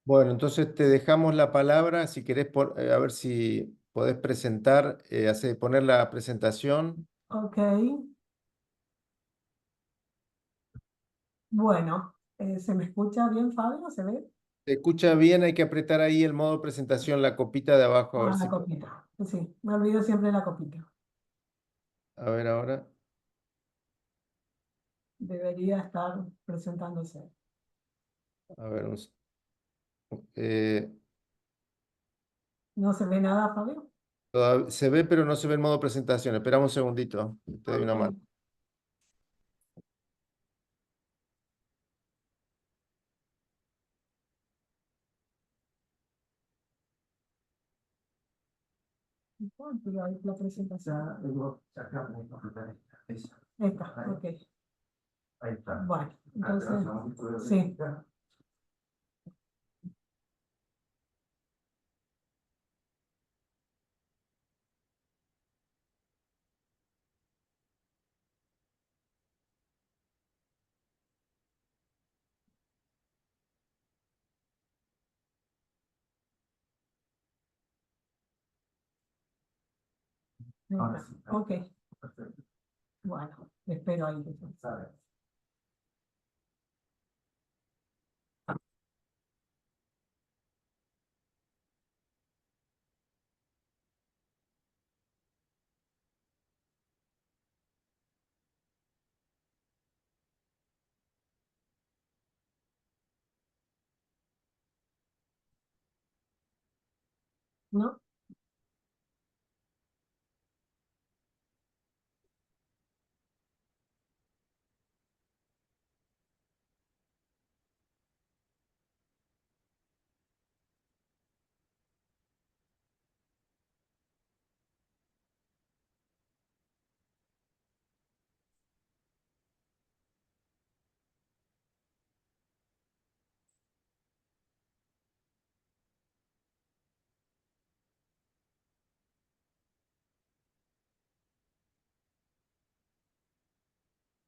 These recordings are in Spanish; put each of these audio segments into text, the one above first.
Bueno, entonces te dejamos la palabra. Si querés, a ver si podés presentar, poner la presentación. Ok, bueno, ¿se me escucha bien, Fabio? ¿Se ve? Se escucha bien, hay que apretar ahí el modo presentación, la copita de abajo, a ver Ah, la si... copita. Sí, me olvido siempre de la copita. A ver ahora. Debería estar presentándose. A ver, eh, ¿No se ve nada, Fabio? se ve, pero no se ve el modo presentación. Esperamos un segundito. Te doy una mano. Ok. Pero ahí la presentación. Esta, ok. Bueno, entonces, sí. Ahora sí. Ok, bueno, espero ahí. ¿No?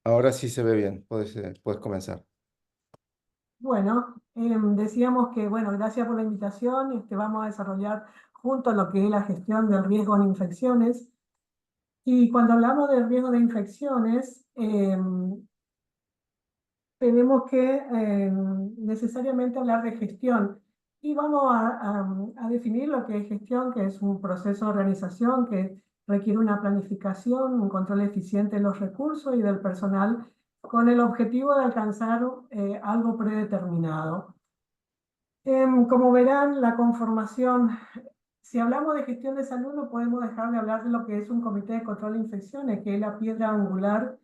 Ahora sí se ve bien. Puedes comenzar. Bueno, decíamos que, bueno, gracias por la invitación. Vamos a desarrollar juntos lo que es la gestión del riesgo en infecciones. Y cuando hablamos del riesgo de infecciones, tenemos que necesariamente hablar de gestión. Y vamos a definir lo que es gestión, que es un proceso de organización que requiere una planificación, un control eficiente de los recursos y del personal con el objetivo de alcanzar algo predeterminado. Como verán, la conformación, si hablamos de gestión de salud, no podemos dejar de hablar de lo que es un comité de control de infecciones, que es la piedra angular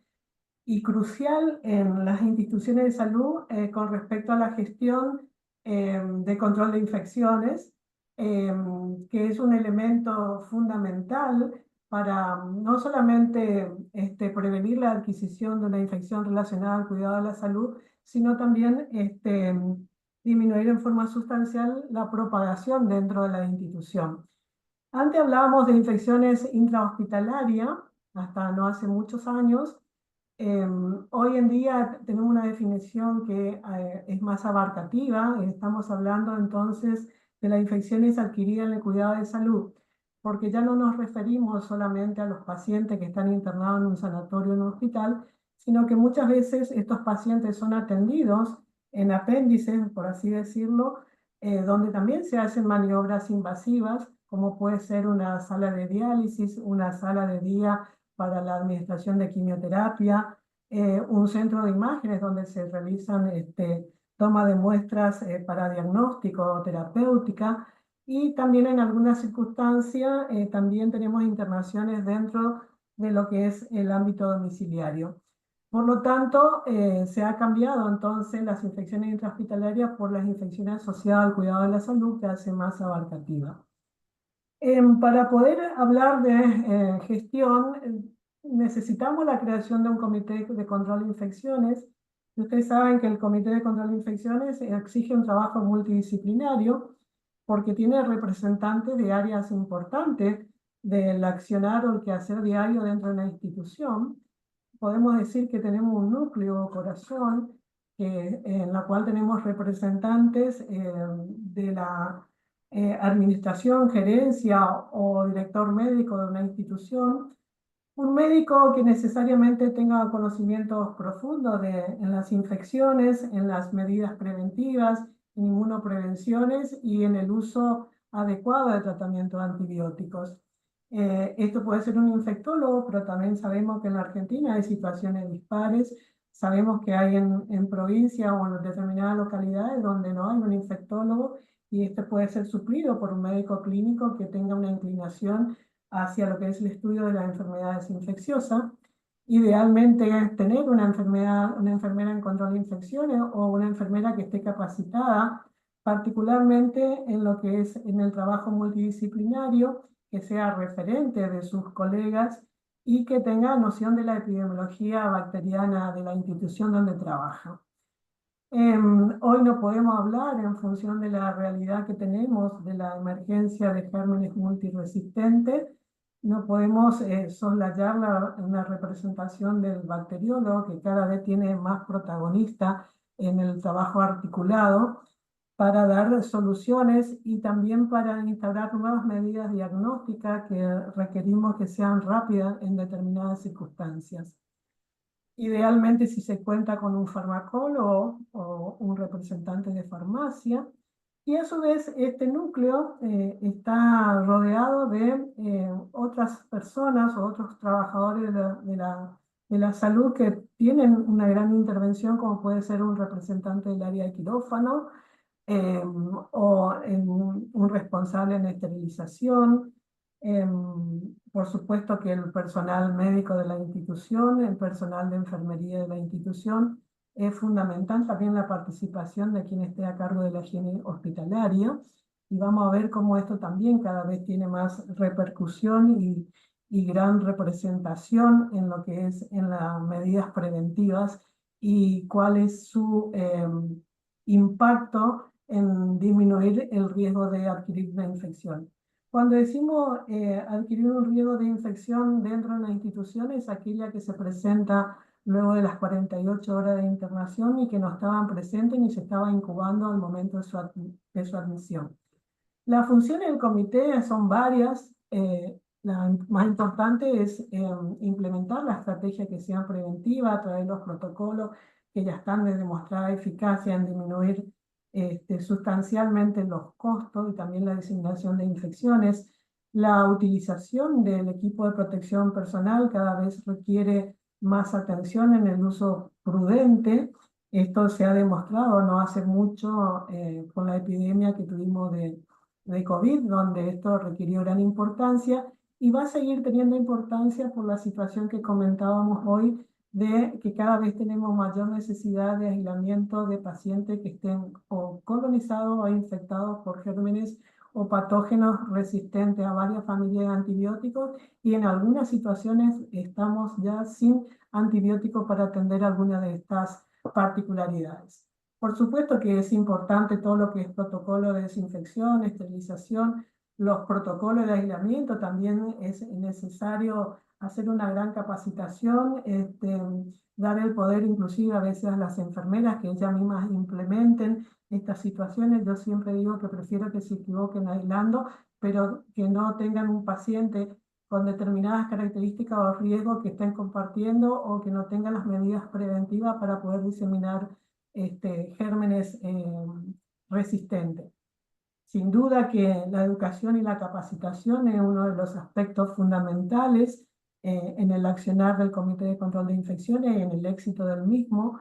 y crucial en las instituciones de salud con respecto a la gestión de control de infecciones, eh, que es un elemento fundamental para no solamente prevenir la adquisición de una infección relacionada al cuidado de la salud, sino también disminuir en forma sustancial la propagación dentro de la institución. Antes hablábamos de infecciones intrahospitalarias, hasta no hace muchos años. Hoy en día tenemos una definición que es más abarcativa. Estamos hablando entonces de las infecciones adquiridas en el cuidado de salud, porque ya no nos referimos solamente a los pacientes que están internados en un sanatorio o en un hospital, sino que muchas veces estos pacientes son atendidos en apéndices, por así decirlo, donde también se hacen maniobras invasivas, como puede ser una sala de diálisis, una sala de día para la administración de quimioterapia, un centro de imágenes donde se realizan toma de muestras para diagnóstico o terapéutica, y también en algunas circunstancias también tenemos internaciones dentro de lo que es el ámbito domiciliario. Por lo tanto, se ha cambiado entonces las infecciones intrahospitalarias por las infecciones asociadas al cuidado de la salud, que hace más abarcativa. Para poder hablar de gestión, necesitamos la creación de un comité de control de infecciones. Ustedes saben que el comité de control de infecciones exige un trabajo multidisciplinario porque tiene representantes de áreas importantes del accionar o el quehacer diario dentro de una institución. Podemos decir que tenemos un núcleo o corazón en la cual tenemos representantes de la administración, gerencia o director médico de una institución. Un médico que necesariamente tenga conocimientos profundos en las infecciones, en las medidas preventivas, en inmunoprevenciones y en el uso adecuado de tratamiento de antibióticos. Esto puede ser un infectólogo, pero también sabemos que en la Argentina hay situaciones dispares. Sabemos que hay en provincia o en determinadas localidades donde no hay un infectólogo y este puede ser suplido por un médico clínico que tenga una inclinación hacia lo que es el estudio de las enfermedades infecciosas. Idealmente tener una enfermera en control de infecciones o una enfermera que esté capacitada, particularmente en lo que es en el trabajo multidisciplinario, que sea referente de sus colegas y que tenga noción de la epidemiología bacteriana de la institución donde trabaja. Hoy no podemos hablar en función de la realidad que tenemos de la emergencia de gérmenes multiresistentes. No podemos soslayar una representación del bacteriólogo que cada vez tiene más protagonista en el trabajo articulado para dar soluciones y también para instaurar nuevas medidas diagnósticas que requerimos que sean rápidas en determinadas circunstancias. Idealmente si se cuenta con un farmacólogo o un representante de farmacia. Y a su vez este núcleo está rodeado de otras personas o otros trabajadores de la salud que tienen una gran intervención, como puede ser un representante del área de quirófano, o un responsable en esterilización. Por supuesto que el personal médico de la institución, el personal de enfermería de la institución, es fundamental también la participación de quien esté a cargo de la higiene hospitalaria. Y vamos a ver cómo esto también cada vez tiene más repercusión y gran representación en lo que es en las medidas preventivas y cuál es su impacto en disminuir el riesgo de adquirir una infección. Cuando decimos adquirir un riesgo de infección dentro de una institución es aquella que se presenta luego de las 48 horas de internación y que no estaban presentes ni se estaba incubando al momento de su admisión. Las funciones del comité son varias. La más importante es implementar la estrategia que sea preventiva a través de los protocolos que ya están de demostrada eficacia en disminuir sustancialmente los costos y también la diseminación de infecciones. La utilización del equipo de protección personal cada vez requiere más atención en el uso prudente. Esto se ha demostrado no hace mucho con la epidemia que tuvimos de COVID, donde esto requirió gran importancia y va a seguir teniendo importancia por la situación que comentábamos hoy de que cada vez tenemos mayor necesidad de aislamiento de pacientes que estén o colonizados o infectados por gérmenes o patógenos resistentes a varias familias de antibióticos y en algunas situaciones estamos ya sin antibióticos para atender alguna de estas particularidades. Por supuesto que es importante todo lo que es protocolo de desinfección, esterilización, los protocolos de aislamiento, también es necesario hacer una gran capacitación, dar el poder inclusive a veces a las enfermeras que ellas mismas implementen estas situaciones. Yo siempre digo que prefiero que se equivoquen aislando, pero que no tengan un paciente con determinadas características o riesgos que estén compartiendo o que no tengan las medidas preventivas para poder diseminar gérmenes resistentes. Sin duda que la educación y la capacitación es uno de los aspectos fundamentales en el accionar del Comité de Control de Infecciones y en el éxito del mismo.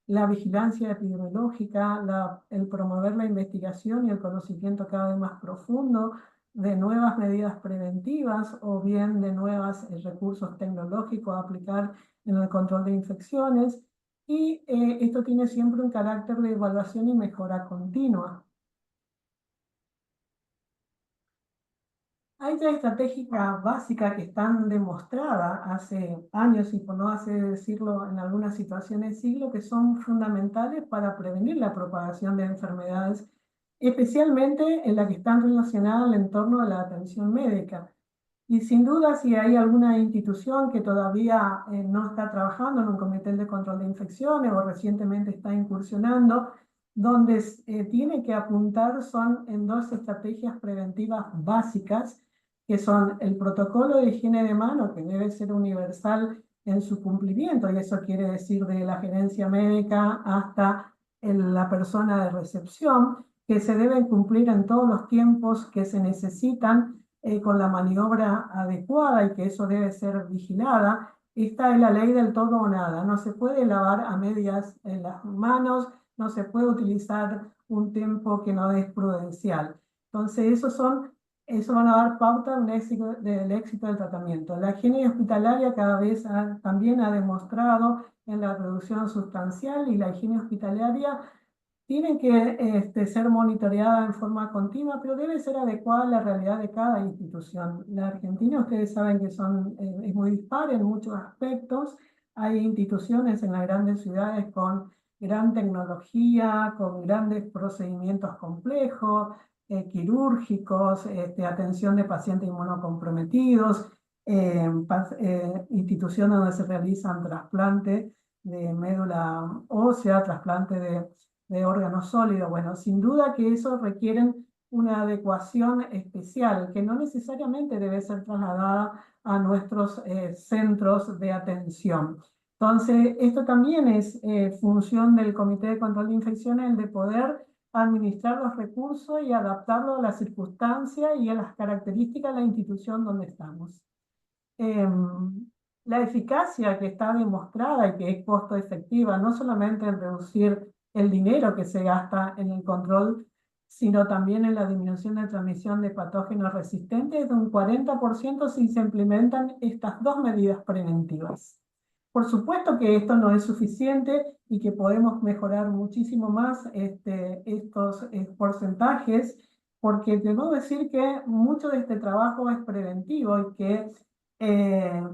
La vigilancia epidemiológica, el promover la investigación y el conocimiento cada vez más profundo de nuevas medidas preventivas o bien de nuevos recursos tecnológicos a aplicar en el control de infecciones. Y esto tiene siempre un carácter de evaluación y mejora continua. Hay tres estrategias básicas que están demostradas hace años y por no hacer decirlo en algunas situaciones siglo, que son fundamentales para prevenir la propagación de enfermedades, especialmente en las que están relacionadas al entorno de la atención médica. Y sin duda, si hay alguna institución que todavía no está trabajando en un comité de control de infecciones o recientemente está incursionando, donde tiene que apuntar son en dos estrategias preventivas básicas, que son el protocolo de higiene de mano, que debe ser universal en su cumplimiento, y eso quiere decir de la gerencia médica hasta la persona de recepción, que se deben cumplir en todos los tiempos que se necesitan con la maniobra adecuada y que eso debe ser vigilada. Esta es la ley del todo o nada. No se puede lavar a medias las manos, no se puede utilizar un tiempo que no es prudencial. Entonces, eso van a dar pauta del éxito del tratamiento. La higiene hospitalaria cada vez también ha demostrado en la reducción sustancial, y la higiene hospitalaria tiene que ser monitoreada en forma continua, pero debe ser adecuada a la realidad de cada institución. La Argentina, ustedes saben que es muy dispar en muchos aspectos. Hay instituciones en las grandes ciudades con gran tecnología, con grandes procedimientos complejos, quirúrgicos, atención de pacientes inmunocomprometidos, instituciones donde se realizan trasplantes de médula ósea, trasplante de órganos sólidos. Bueno, sin duda que eso requieren una adecuación especial, que no necesariamente debe ser trasladada a nuestros centros de atención. Entonces, esto también es función del Comité de Control de Infecciones, el de poder administrar los recursos y adaptarlo a las circunstancias y a las características de la institución donde estamos. La eficacia que está demostrada y que es costo efectiva, no solamente en reducir el dinero que se gasta en el control, sino también en la disminución de transmisión de patógenos resistentes, de un 40% si se implementan estas dos medidas preventivas. Por supuesto que esto no es suficiente y que podemos mejorar muchísimo más estos porcentajes, porque debo decir que mucho de este trabajo es preventivo y que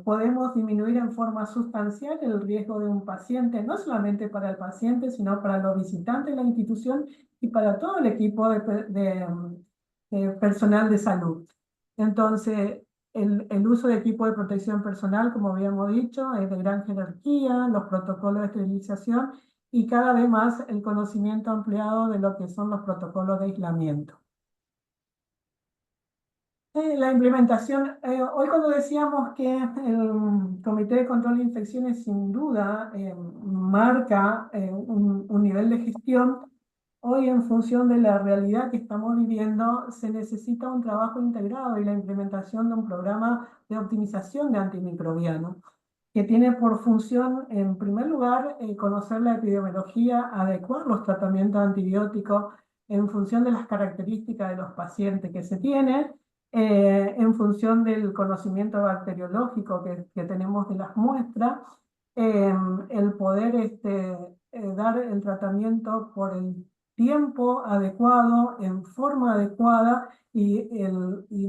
podemos disminuir en forma sustancial el riesgo de un paciente, no solamente para el paciente, sino para los visitantes de la institución y para todo el equipo de personal de salud. Entonces, el uso de equipo de protección personal, como habíamos dicho, es de gran jerarquía, los protocolos de esterilización y cada vez más el conocimiento ampliado de lo que son los protocolos de aislamiento. La implementación, hoy cuando decíamos que el Comité de Control de Infecciones sin duda marca un nivel de gestión, hoy en función de la realidad que estamos viviendo se necesita un trabajo integrado y la implementación de un programa de optimización de antimicrobianos, que tiene por función, en primer lugar, conocer la epidemiología, adecuar los tratamientos antibióticos en función de las características de los pacientes que se tienen, en función del conocimiento bacteriológico que tenemos de las muestras, el poder dar el tratamiento por el tiempo adecuado, en forma adecuada y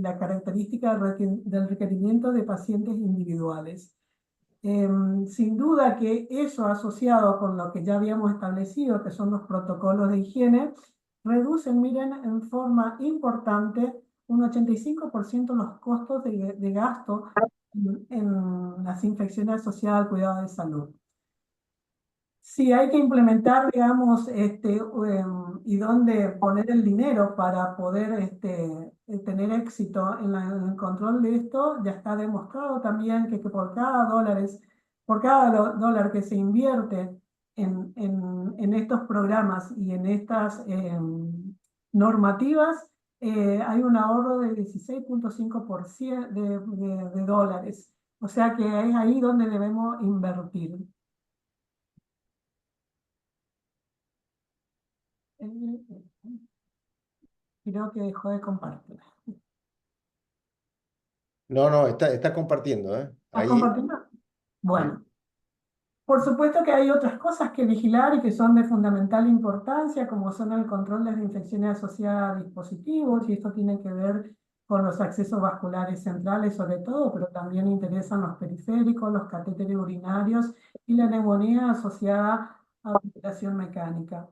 la característica del requerimiento de pacientes individuales. Sin duda que eso asociado con lo que ya habíamos establecido, que son los protocolos de higiene, reducen, miren, en forma importante un 85% los costos de gasto en las infecciones asociadas al cuidado de salud. Sí, hay que implementar, digamos, y dónde poner el dinero para poder tener éxito en el control de esto. Ya está demostrado también que por cada dólar que se invierte en estos programas y en estas normativas, hay un ahorro de 16,5% de dólares. O sea que es ahí donde debemos invertir. Creo que dejó de compartir. No, no, está compartiendo, ¿eh? ¿Estás Ahí. compartiendo? Sí. Bueno, por supuesto que hay otras cosas que vigilar y que son de fundamental importancia, como son el control de las infecciones asociadas a dispositivos, y esto tiene que ver con los accesos vasculares centrales sobre todo, pero también interesan los periféricos, los catéteres urinarios y la neumonía asociada a ventilación mecánica.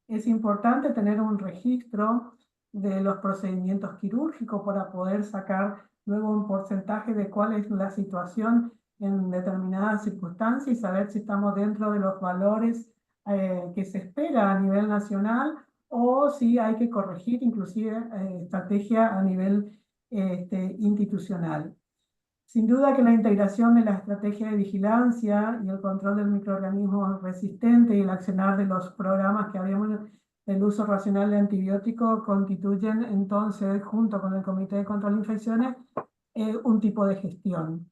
Es importante tener un registro de los procedimientos quirúrgicos para poder sacar luego un porcentaje de cuál es la situación en determinadas circunstancias y saber si estamos dentro de los valores que se espera a nivel nacional o si hay que corregir inclusive estrategia a nivel institucional. Sin duda que la integración de la estrategia de vigilancia y el control del microorganismo resistente y el accionar de los programas que habíamos del uso racional de antibióticos constituyen entonces, junto con el Comité de Control de Infecciones, un tipo de gestión.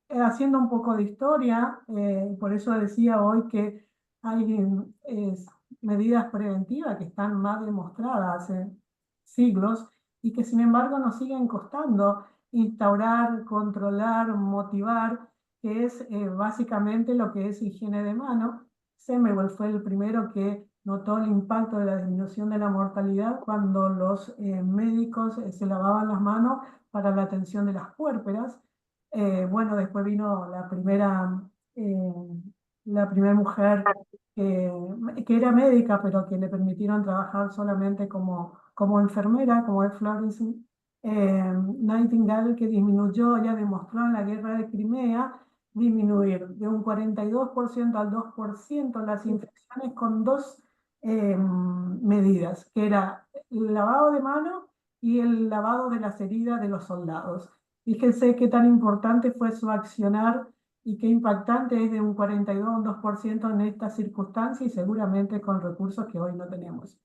Haciendo un poco de historia, por eso decía hoy que hay medidas preventivas que están más demostradas hace siglos y que sin embargo nos siguen costando instaurar, controlar, motivar, que es básicamente lo que es higiene de mano. Semmelweis fue el primero que notó el impacto de la disminución de la mortalidad cuando los médicos se lavaban las manos para la atención de las puérperas. Bueno, después vino la primera mujer que era médica, pero que le permitieron trabajar solamente como enfermera, como es Florence Nightingale, que disminuyó, ya demostró en la guerra de Crimea, disminuir de un 42% al 2% las infecciones con dos medidas, que era el lavado de manos y el lavado de las heridas de los soldados. Fíjense qué tan importante fue su accionar y qué impactante es de un 42 a un 2% en estas circunstancias y seguramente con recursos que hoy no tenemos.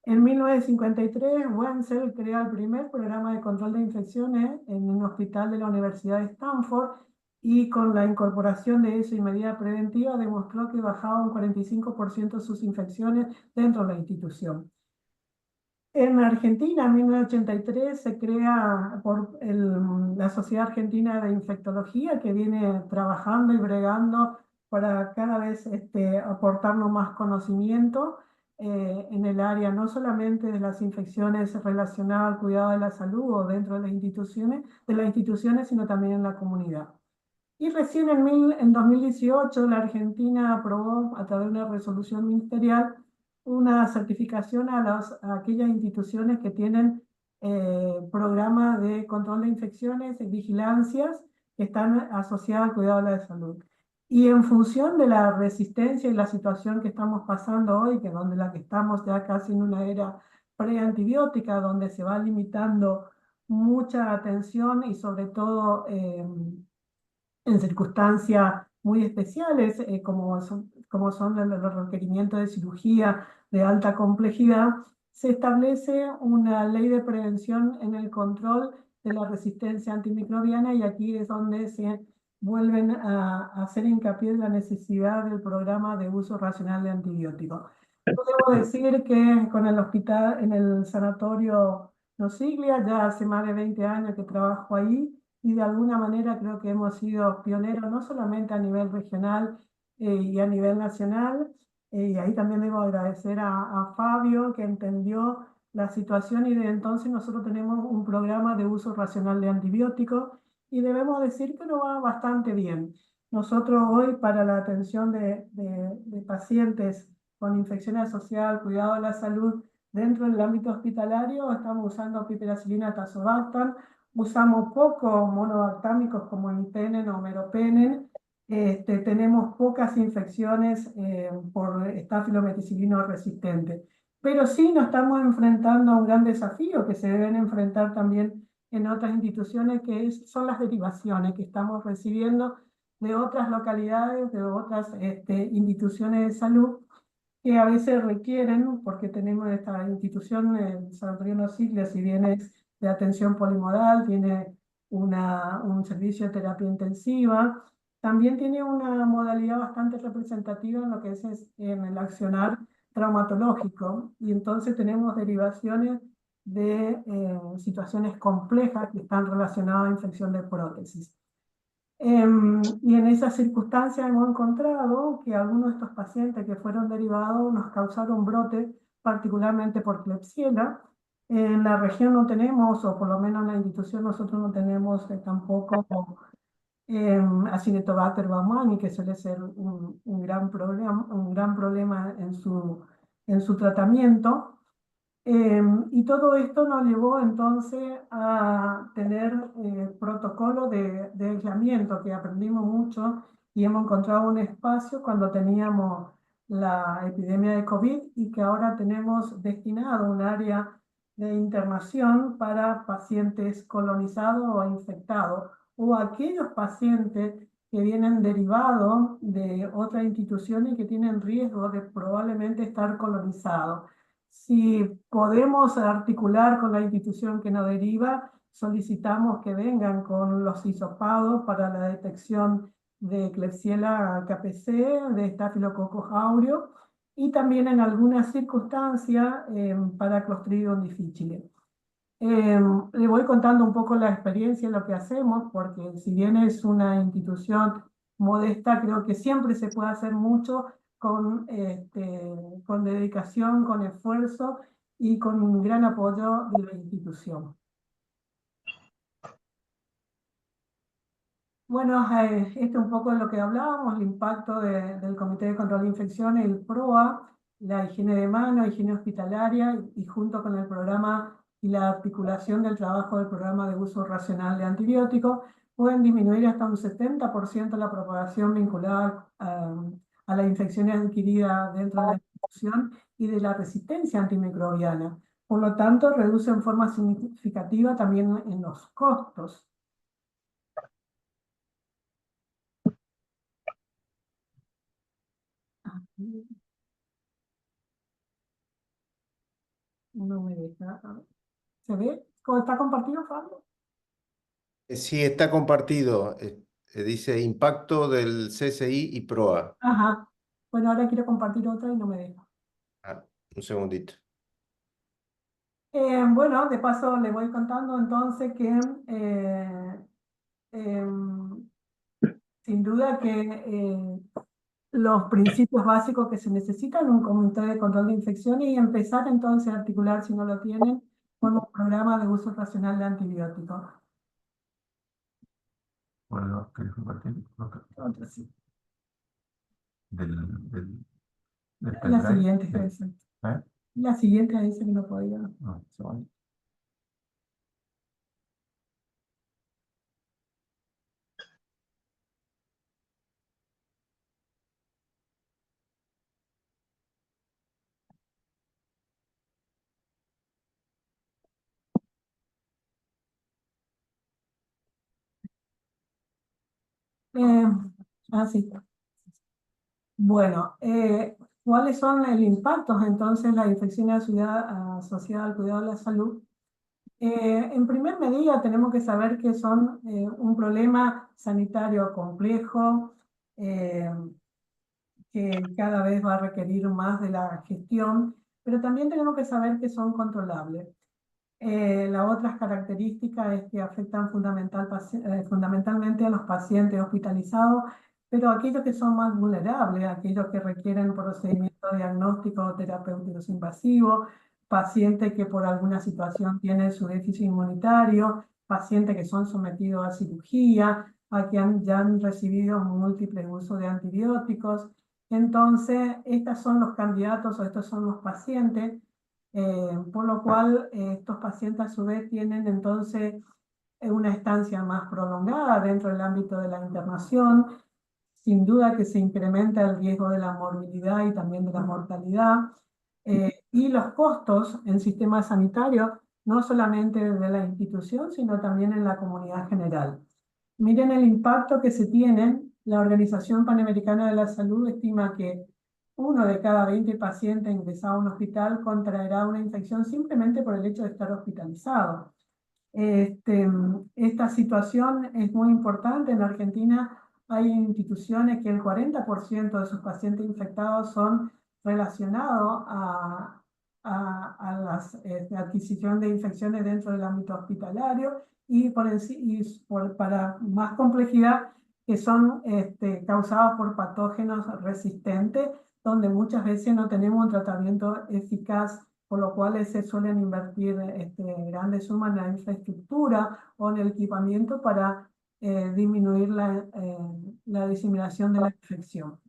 En 1953, Wenzel crea el primer programa de control de infecciones en un hospital de la Universidad de Stanford y con la incorporación de eso y medida preventiva demostró que bajaba un 45% sus infecciones dentro de la institución. En Argentina, en 1983, se crea por la Sociedad Argentina de Infectología, que viene trabajando y bregando para cada vez aportarnos más conocimiento en el área no solamente de las infecciones relacionadas al cuidado de la salud o dentro de las instituciones, sino también en la comunidad. Y recién en 2018 la Argentina aprobó a través de una resolución ministerial una certificación a aquellas instituciones que tienen programas de control de infecciones y vigilancias que están asociadas al cuidado de la salud. Y en función de la resistencia y la situación que estamos pasando hoy, que donde la que estamos ya casi en una era preantibiótica, donde se va limitando mucha atención y sobre todo en circunstancias muy especiales, como son los requerimientos de cirugía de alta complejidad, se establece una ley de prevención en el control de la resistencia antimicrobiana y aquí es donde se vuelven a hacer hincapié en la necesidad del programa de uso racional de antibióticos. Yo debo decir que con el hospital, en el sanatorio Nosiglia, ya hace más de 20 años que trabajo ahí, y de alguna manera creo que hemos sido pioneros no solamente a nivel regional y a nivel nacional, y ahí también debo agradecer a Fabio que entendió la situación y de entonces nosotros tenemos un programa de uso racional de antibióticos y debemos decir que nos va bastante bien. Nosotros hoy para la atención de pacientes con infecciones asociadas al cuidado de la salud dentro del ámbito hospitalario estamos usando piperacilina tazobactam. Usamos pocos monobactámicos como Impenen o Meropenem. Tenemos pocas infecciones por estafilometicilino resistente. Pero sí nos estamos enfrentando a un gran desafío que se deben enfrentar también en otras instituciones, que son las derivaciones que estamos recibiendo de otras localidades, de otras instituciones de salud, que a veces requieren, porque tenemos esta institución, el Sanatorio Nosiglia, si bien es de atención polimodal, tiene un servicio de terapia intensiva, también tiene una modalidad bastante representativa en lo que es en el accionar traumatológico, y entonces tenemos derivaciones de situaciones complejas que están relacionadas a infección de prótesis. Y en esas circunstancias hemos encontrado que algunos de estos pacientes que fueron derivados nos causaron brote, particularmente por Klebsiella. En la región no tenemos, o por lo menos en la institución nosotros no tenemos tampoco Acinetobacter baumannii, que suele ser un gran problema en su tratamiento. Y todo esto nos llevó entonces a tener protocolo de aislamiento, que aprendimos mucho y hemos encontrado un espacio cuando teníamos la epidemia de COVID y que ahora tenemos destinado un área de internación para pacientes colonizados o infectados o aquellos pacientes que vienen derivados de otras instituciones y que tienen riesgo de probablemente estar colonizados. Si podemos articular con la institución que nos deriva, solicitamos que vengan con los hisopados para la detección de Klebsiella KPC, de Staphylococcus aureus y también en algunas circunstancias para Clostridium difficile. Le voy contando un poco la experiencia y lo que hacemos, porque si bien es una institución modesta, creo que siempre se puede hacer mucho con dedicación, con esfuerzo y con un gran apoyo de la institución. Bueno, esto es un poco de lo que hablábamos, el impacto del Comité de Control de Infecciones, el PROA, la higiene de mano, higiene hospitalaria y junto con el programa y la articulación del trabajo del programa de uso racional de antibióticos, pueden disminuir hasta un 70% la propagación vinculada a las infecciones adquiridas dentro de la institución y de la resistencia antimicrobiana. Por lo tanto, reduce en forma significativa también en los costos. No me deja. ¿Se ve? ¿Cómo está compartido, Fabio? Sí, está compartido. Dice impacto del CSI y PROA. Ajá. Bueno, ahora quiero compartir otra y no me deja. Ah, un segundito. Bueno, de paso le voy contando entonces que em, sin duda que los principios básicos que se necesitan, un comité de control de infecciones y empezar entonces a articular, si no lo tienen, con un programa de uso racional de antibióticos. Bueno, ¿querés compartir? Otra sí. Del, del, del La pendrive. siguiente Del- es esa. ¿eh? La siguiente dice que no podía. No, sorry. Eh, sí. Bueno, ¿cuáles son el impacto entonces las infecciones asociadas al cuidado de la salud? En primer medida tenemos que saber que son un problema sanitario complejo, eh, que cada vez va a requerir más de la gestión, pero también tenemos que saber que son controlables. La otra característica es que afectan fundamentalmente a los pacientes hospitalizados, pero aquellos que son más vulnerables, aquellos que requieren procedimientos diagnósticos o terapéuticos invasivos, pacientes que por alguna situación tienen su déficit inmunitario, pacientes que son sometidos a cirugía, a que ya han recibido múltiples usos de antibióticos. Entonces, estos son los candidatos o estos son los pacientes por lo cual estos pacientes a su vez tienen entonces una estancia más prolongada dentro del ámbito de la internación. Sin duda que se incrementa el riesgo de la morbilidad y también de la mortalidad. Y los costos en sistema sanitario, no solamente de la institución, sino también en la comunidad general. Miren el impacto que se tiene. La Organización Panamericana de la Salud estima que 1 de cada 20 pacientes ingresados a un hospital contraerá una infección simplemente por el hecho de estar hospitalizado. Esta situación es muy importante. En Argentina hay instituciones que el 40% de sus pacientes infectados son relacionados a la adquisición de infecciones dentro del ámbito hospitalario y, para más complejidad, que son causadas por patógenos resistentes, donde muchas veces no tenemos un tratamiento eficaz, por lo cual se suelen invertir grandes sumas en la infraestructura o en el equipamiento para disminuir la diseminación de la infección.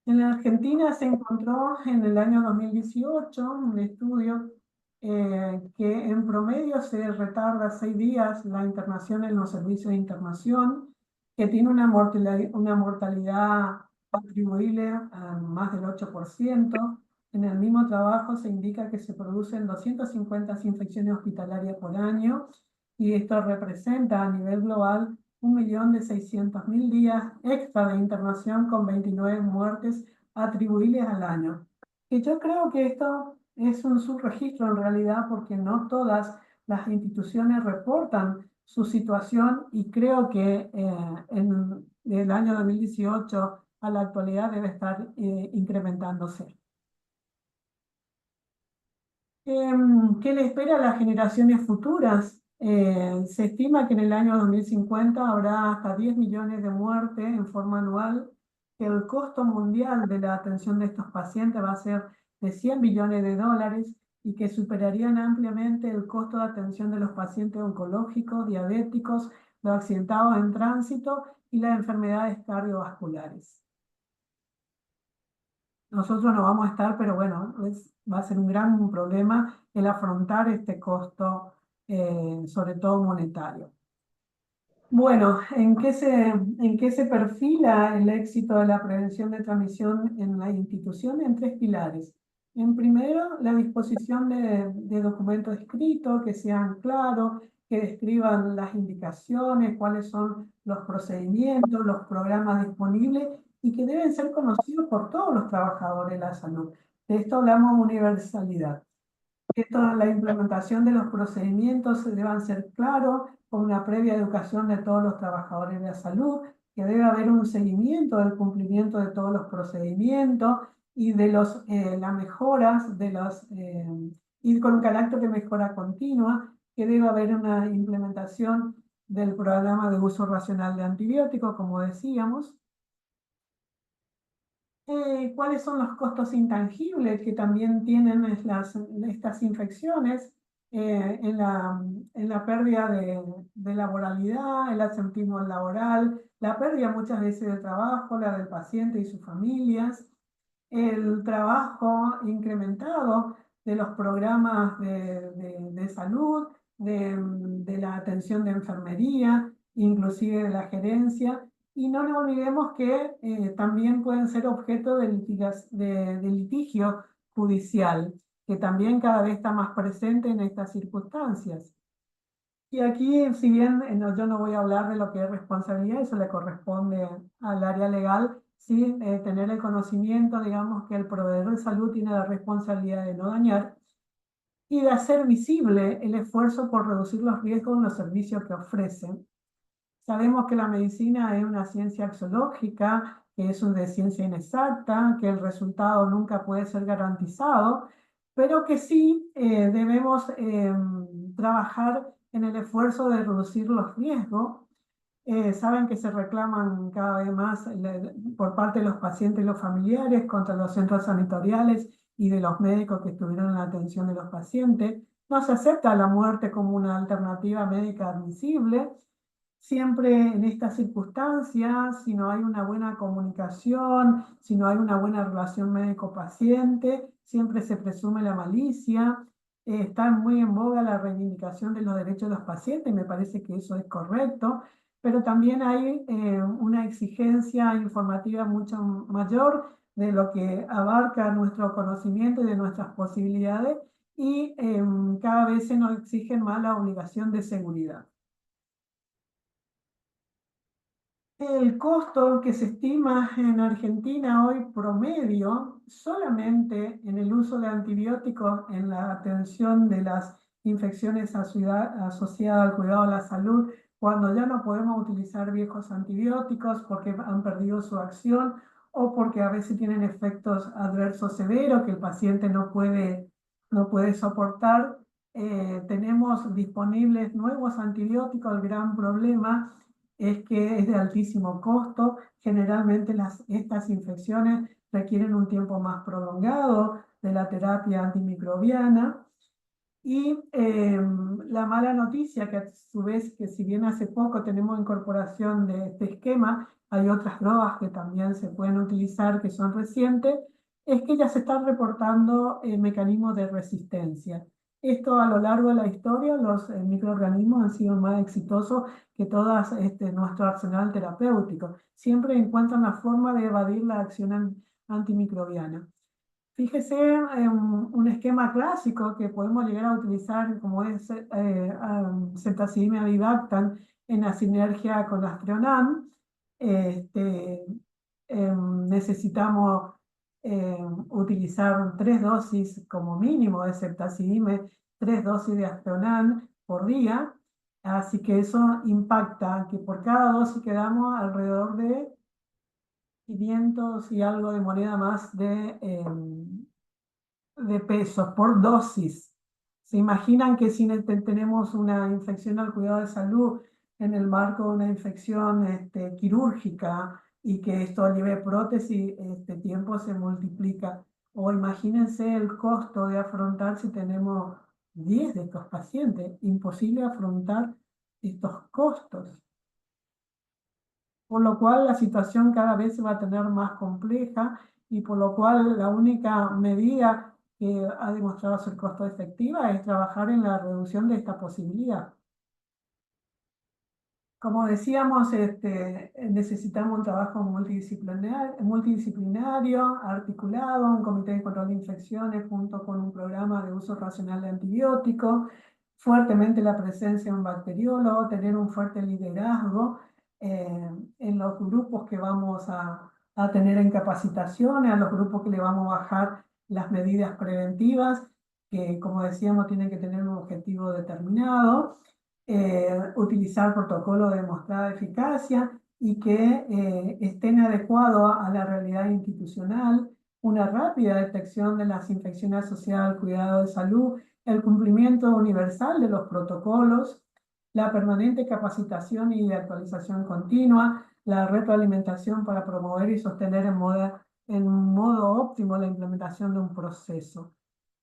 En la Argentina se encontró en el año 2018 un estudio que en promedio se retarda 6 días la internación en los servicios de internación, que tiene una mortalidad atribuible a más del 8%. En el mismo trabajo se indica que se producen 250 infecciones hospitalarias por año y esto representa a nivel global 1.600.000 días extra de internación con 29 muertes atribuibles al año. Y yo creo que esto es un subregistro en realidad porque no todas las instituciones reportan su situación y creo que en el año 2018 a la actualidad debe estar incrementándose. ¿Qué le espera a las generaciones futuras? Se estima que en el año 2050 habrá hasta 10 millones de muertes en forma anual, que el costo mundial de la atención de estos pacientes va a ser de 100 billones de dólares y que superarían ampliamente el costo de atención de los pacientes oncológicos, diabéticos, los accidentados en tránsito y las enfermedades cardiovasculares. Nosotros no vamos a estar, pero bueno, va a ser un gran problema el afrontar este costo, sobre todo monetario. Bueno, ¿en qué se perfila el éxito de la prevención de transmisión en la institución? En 3 pilares. En primero, la disposición de documentos escritos que sean claros, que describan las indicaciones, cuáles son los procedimientos, los programas disponibles y que deben ser conocidos por todos los trabajadores de la salud. De esto hablamos universalidad. La implementación de los procedimientos deban ser claros, con una previa educación de todos los trabajadores de la salud, que debe haber un seguimiento del cumplimiento de todos los procedimientos y de las mejoras, y con un carácter de mejora continua, que debe haber una implementación del programa de uso racional de antibióticos, como decíamos. ¿Cuáles son los costos intangibles que también tienen estas infecciones en la pérdida de laboralidad, el absentismo laboral, la pérdida muchas veces de trabajo, la del paciente y sus familias, el trabajo incrementado de los programas de salud, de la atención de enfermería, inclusive de la gerencia? Y no nos olvidemos que también pueden ser objeto de litigio judicial, que también cada vez está más presente en estas circunstancias. Y aquí, si bien yo no voy a hablar de lo que es responsabilidad, eso le corresponde al área legal, sí tener el conocimiento, digamos, que el proveedor de salud tiene la responsabilidad de no dañar y de hacer visible el esfuerzo por reducir los riesgos en los servicios que ofrecen. Sabemos que la medicina es una ciencia axiológica, que es de ciencia inexacta, que el resultado nunca puede ser garantizado, pero que sí debemos trabajar en el esfuerzo de reducir los riesgos. Saben que se reclaman cada vez más por parte de los pacientes y los familiares contra los centros sanitariales y de los médicos que estuvieron en la atención de los pacientes. No se acepta la muerte como una alternativa médica admisible. Siempre en estas circunstancias, si no hay una buena comunicación, si no hay una buena relación médico-paciente, siempre se presume la malicia. Está muy en boga la reivindicación de los derechos de los pacientes, y me parece que eso es correcto, pero también hay una exigencia informativa mucho mayor de lo que abarca nuestro conocimiento y de nuestras posibilidades, y cada vez se nos exige más la obligación de seguridad. El costo que se estima en Argentina hoy promedio, solamente en el uso de antibióticos en la atención de las infecciones asociadas al cuidado de la salud, cuando ya no podemos utilizar viejos antibióticos porque han perdido su acción o porque a veces tienen efectos adversos severos que el paciente no puede soportar. Tenemos disponibles nuevos antibióticos. El gran problema es que es de altísimo costo. Generalmente estas infecciones requieren un tiempo más prolongado de la terapia antimicrobiana Y la mala noticia, que a su vez, que si bien hace poco tenemos incorporación de este esquema, hay otras drogas que también se pueden utilizar que son recientes, es que ya se están reportando mecanismos de resistencia. Esto a lo largo de la historia, los microorganismos han sido más exitosos que todo nuestro arsenal terapéutico. Siempre encuentran la forma de evadir la acción antimicrobiana. Fíjese en un esquema clásico que podemos llegar a utilizar como es ceftazidime avibactam en la sinergia con Astronan. Este, Necesitamos utilizar 3 dosis como mínimo de ceftazidime, 3 dosis de Astronan por día. Así que eso impacta que por cada dosis que damos alrededor de 500 y algo de moneda más de pesos por dosis. ¿Se imaginan que si tenemos una infección al cuidado de salud en el marco de una infección quirúrgica y que esto lleve prótesis, este tiempo se multiplica? O imagínense el costo de afrontar si tenemos 10 de estos pacientes. Imposible afrontar estos costos. Por lo cual la situación cada vez se va a tener más compleja y por lo cual la única medida que ha demostrado ser costo efectiva es trabajar en la reducción de esta posibilidad. Como decíamos, necesitamos un trabajo multidisciplinario, articulado, un comité de control de infecciones junto con un programa de uso racional de antibióticos, fuertemente la presencia de un bacteriólogo, tener un fuerte liderazgo en los grupos que vamos a tener en capacitaciones, a los grupos que le vamos a bajar las medidas preventivas, que como decíamos tienen que tener un objetivo determinado. Utilizar protocolos de demostrada eficacia y que estén adecuados a la realidad institucional, una rápida detección de las infecciones asociadas al cuidado de salud, el cumplimiento universal de los protocolos, la permanente capacitación y actualización continua, la retroalimentación para promover y sostener en modo óptimo la implementación de un proceso.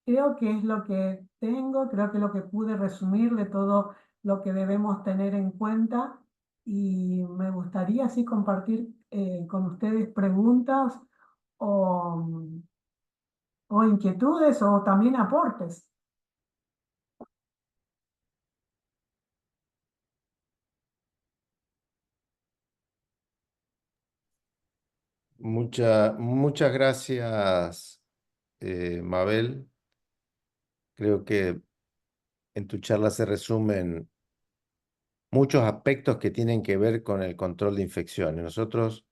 Creo que es lo que tengo, creo que es lo que pude resumir de todo lo que debemos tener en cuenta y me gustaría así compartir con ustedes preguntas o, o inquietudes o también aportes. Muchas gracias, Mabel. Creo que en tu charla se resumen muchos aspectos que tienen que ver con el control de infecciones. Nosotros,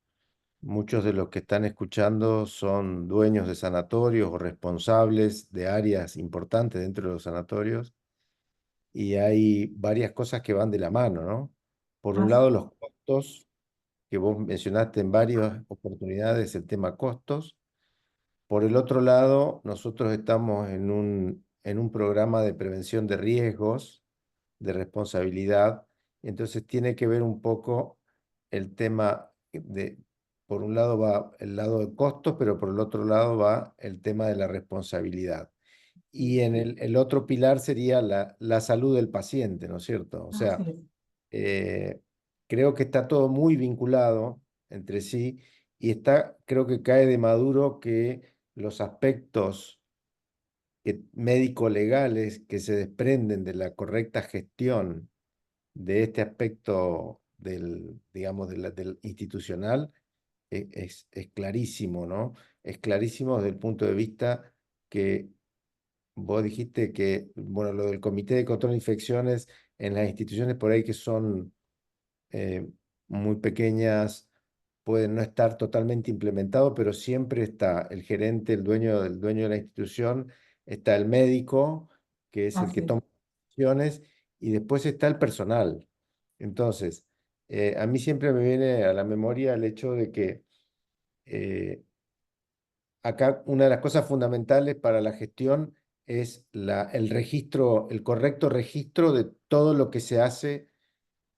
muchos de los que están escuchando son dueños de sanatorios o responsables de áreas importantes dentro de los sanatorios y hay varias cosas que van de la mano, ¿no? Por un Así, lado, los costos, que vos mencionaste en varias oportunidades, el tema costos. Por el otro lado, nosotros estamos en un programa de prevención de riesgos, de responsabilidad, entonces tiene que ver un poco el tema de, por un lado va el lado de costos, pero por el otro lado va el tema de la responsabilidad. Y en el otro pilar sería la salud del paciente, ¿no es cierto? O así sea, es. eh, creo que está todo muy vinculado entre sí y creo que cae de maduro que los aspectos médico-legales que se desprenden de la correcta gestión de este aspecto digamos, del institucional es clarísimo, ¿no? Es clarísimo desde el punto de vista que vos dijiste que, bueno, lo del Comité de Control de Infecciones en las instituciones por ahí que son eh, muy pequeñas, pueden no estar totalmente implementado, pero siempre está el gerente, el dueño de la institución, está el médico, que es el Así que es. toma decisiones, y después está el personal. Entonces, a mí siempre me viene a la memoria el hecho de que eh, acá una de las cosas fundamentales para la gestión es el registro, el correcto registro de todo lo que se hace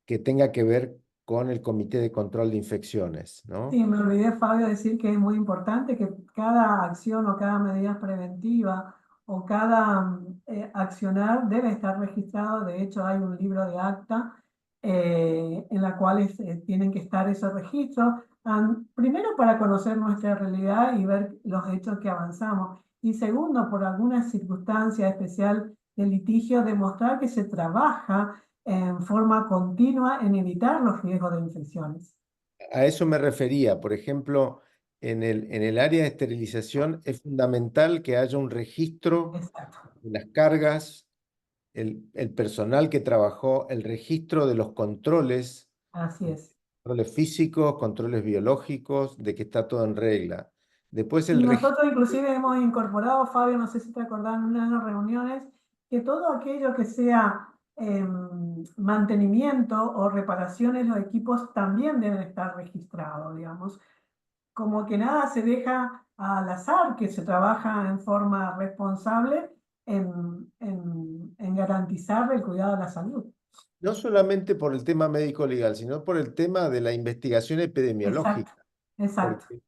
que tenga que ver con el Comité de Control de Infecciones, ¿no? Sí, me olvidé, Fabio, decir que es muy importante que cada acción o cada medida preventiva o cada accionar debe estar registrado. De hecho, hay un libro de acta en la cual tienen que estar esos registros. Primero, para conocer nuestra realidad y ver los hechos que avanzamos. Y segundo, por alguna circunstancia especial de litigio, demostrar que se trabaja en forma continua en evitar los riesgos de infecciones. A eso me refería. Por ejemplo, en el área de esterilización es fundamental que haya un registro Exacto, de las cargas, el personal que trabajó, el registro de los así es. controles físicos, controles biológicos, de que está todo en regla. Después Y el registro. nosotros inclusive hemos incorporado, Fabio, no sé si te acordás en una de las reuniones, que todo aquello que sea mantenimiento o reparaciones, los equipos también deben estar registrados, digamos. Como que nada se deja al azar, que se trabaja en forma responsable en garantizar el cuidado de la salud. No solamente por el tema médico legal, sino por el tema de la investigación Exacto, epidemiológica, exacto. porque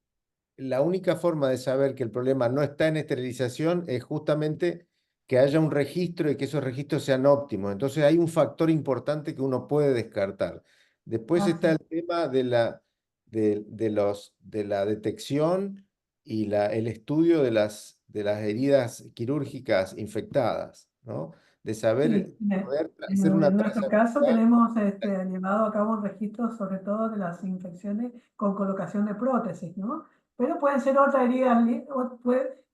la única forma de saber que el problema no está en esterilización es justamente que haya un registro y que esos registros sean óptimos. Entonces hay un factor importante que uno puede descartar. Después Así está el es. tema de la detección y el estudio de las heridas quirúrgicas infectadas, ¿no? De saber Sí, poder hacer una en nuestro caso trazabilidad. tenemos llevado a cabo un registro sobre todo de las infecciones con colocación de prótesis, ¿no? Pero pueden ser otras heridas,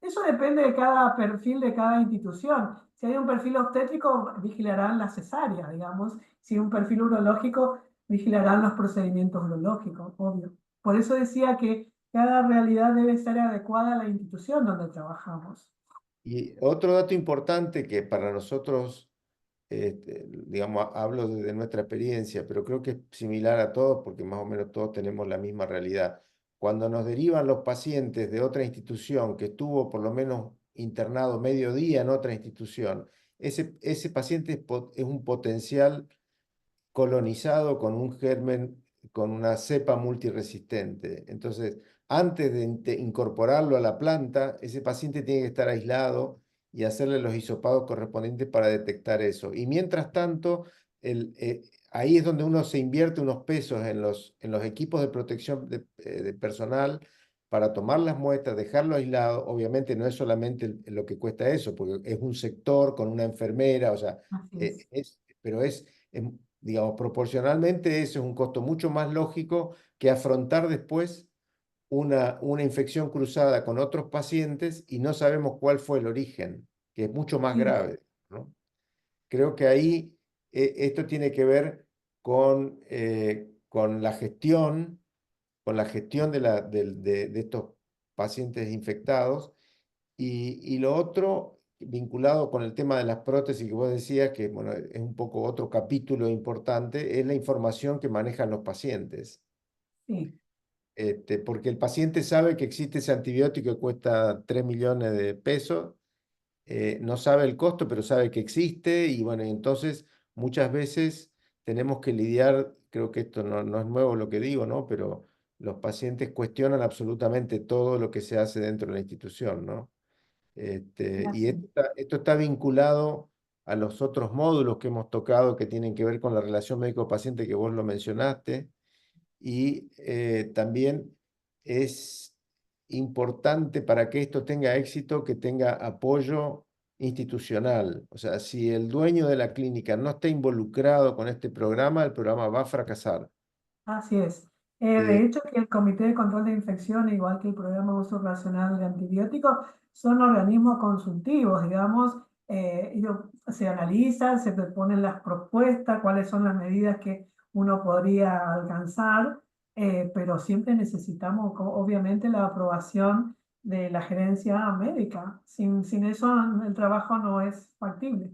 eso depende de cada perfil de cada institución. Si hay un perfil obstétrico, vigilarán la cesárea, digamos. Si hay un perfil urológico, vigilarán los procedimientos urológicos, obvio. Por eso decía que cada realidad debe ser adecuada a la institución donde trabajamos. Y otro dato importante que para nosotros, digamos, hablo desde nuestra experiencia, pero creo que es similar a todos porque más o menos todos tenemos la misma realidad. Cuando nos derivan los pacientes de otra institución que estuvo por lo menos internado medio día en otra institución, ese paciente es un potencial colonizado con un germen, con una cepa multiresistente. Entonces, antes de incorporarlo a la planta, ese paciente tiene que estar aislado y hacerle los hisopados correspondientes para detectar eso. Y mientras tanto, ahí es donde uno se invierte unos pesos en los equipos de protección de personal para tomar las muestras, dejarlo aislado. Obviamente no es solamente lo que cuesta eso, porque es un sector con una enfermera, o sea, Así es. pero es, digamos, proporcionalmente ese es un costo mucho más lógico que afrontar después una infección cruzada con otros pacientes y no sabemos cuál fue el origen, que es mucho más Sí, grave, ¿no? Creo que ahí esto tiene que ver con con la gestión de estos pacientes infectados y lo otro, vinculado con el tema de las prótesis que vos decías, que bueno, es un poco otro capítulo importante, es la información que manejan los pacientes. sí. Porque el paciente sabe que existe ese antibiótico que cuesta 3 millones de pesos, no sabe el costo, pero sabe que existe y bueno, y entonces muchas veces tenemos que lidiar, creo que esto no es nuevo lo que digo, ¿no? Pero los pacientes cuestionan absolutamente todo lo que se hace dentro de la institución, ¿no? Y Así. esto está vinculado a los otros módulos que hemos tocado que tienen que ver con la relación médico-paciente que vos lo mencionaste. Y también es importante para que esto tenga éxito que tenga apoyo institucional. O sea, si el dueño de la clínica no está involucrado con este programa, el programa va a fracasar. Así es. Eh, De hecho, que el Comité de Control de Infecciones, igual que el Programa de Uso Racional de Antibióticos, son organismos consultivos, digamos. Ellos se analizan, se proponen las propuestas, cuáles son las medidas que uno podría alcanzar, pero siempre necesitamos, obviamente, la aprobación de la gerencia médica. Sin eso, el trabajo no es factible.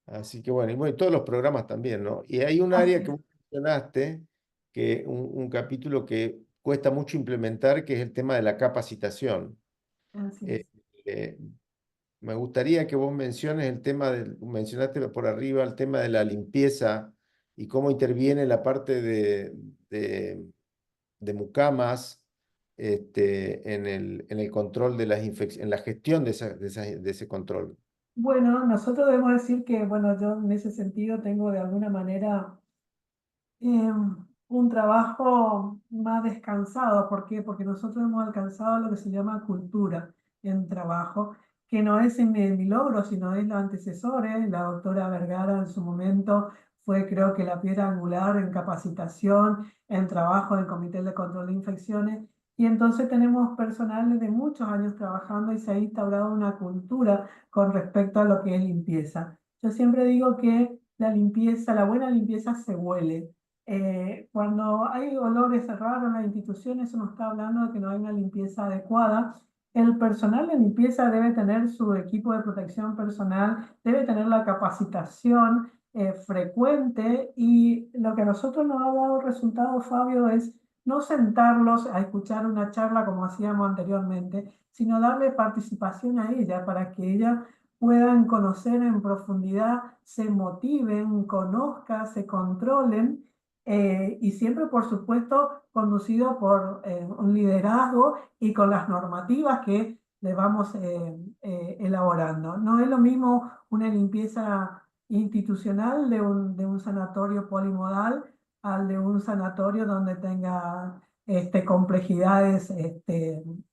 Así que bueno, y bueno, y todos los programas también, ¿no? Y hay un Así área que es, vos mencionaste, que un capítulo que cuesta mucho implementar, que es el tema de la capacitación. así Eh, es. eh, Me gustaría que vos menciones el tema mencionaste por arriba el tema de la limpieza y cómo interviene la parte de mucamas en el control de las infecciones, en la gestión de ese control? Bueno, nosotros debemos decir que, bueno, yo en ese sentido tengo de alguna manera un trabajo más descansado. ¿Por qué? Porque nosotros hemos alcanzado lo que se llama cultura en trabajo, que no es en mi logro, sino es los antecesores. La doctora Vergara en su momento fue, creo que, la piedra angular en capacitación, en trabajo del Comité de Control de Infecciones. Y entonces tenemos personal de muchos años trabajando y se ha instaurado una cultura con respecto a lo que es limpieza. Yo siempre digo que la limpieza, la buena limpieza se huele. Cuando hay olores raros en las instituciones, eso nos está hablando de que no hay una limpieza adecuada. El personal de limpieza debe tener su equipo de protección personal, debe tener la capacitación frecuente, y lo que a nosotros nos ha dado resultado, Fabio, es no sentarlos a escuchar una charla como hacíamos anteriormente, sino darle participación a ella para que ella puedan conocer en profundidad, se motiven, conozcan, se controlen, y siempre, por supuesto, conducido por un liderazgo y con las normativas que le vamos elaborando. No es lo mismo una limpieza institucional de un sanatorio polimodal al de un sanatorio donde tenga complejidades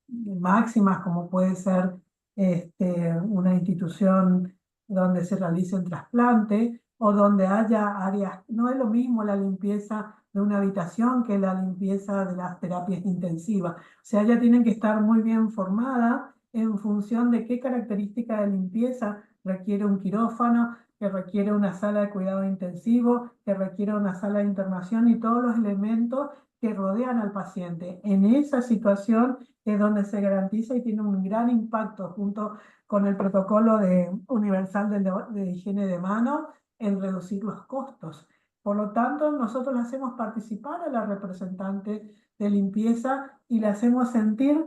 máximas, como puede ser una institución donde se realice un trasplante o donde haya áreas. No es lo mismo la limpieza de una habitación que la limpieza de las terapias intensivas. O sea, ya tienen que estar muy bien formadas en función de qué característica de limpieza requiere un quirófano, que requiere una sala de cuidado intensivo, que requiere una sala de internación y todos los elementos que rodean al paciente. En esa situación es donde se garantiza y tiene un gran impacto junto con el protocolo universal de higiene de manos en reducir los costos. Por lo tanto, nosotros le hacemos participar a la representante de limpieza y le hacemos sentir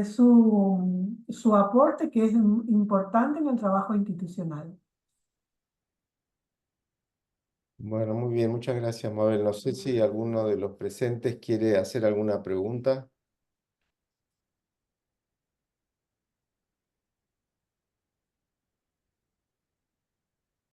su aporte, que es importante en el trabajo institucional. Bueno, muy bien, muchas gracias, Mabel. No sé si alguno de los presentes quiere hacer alguna pregunta.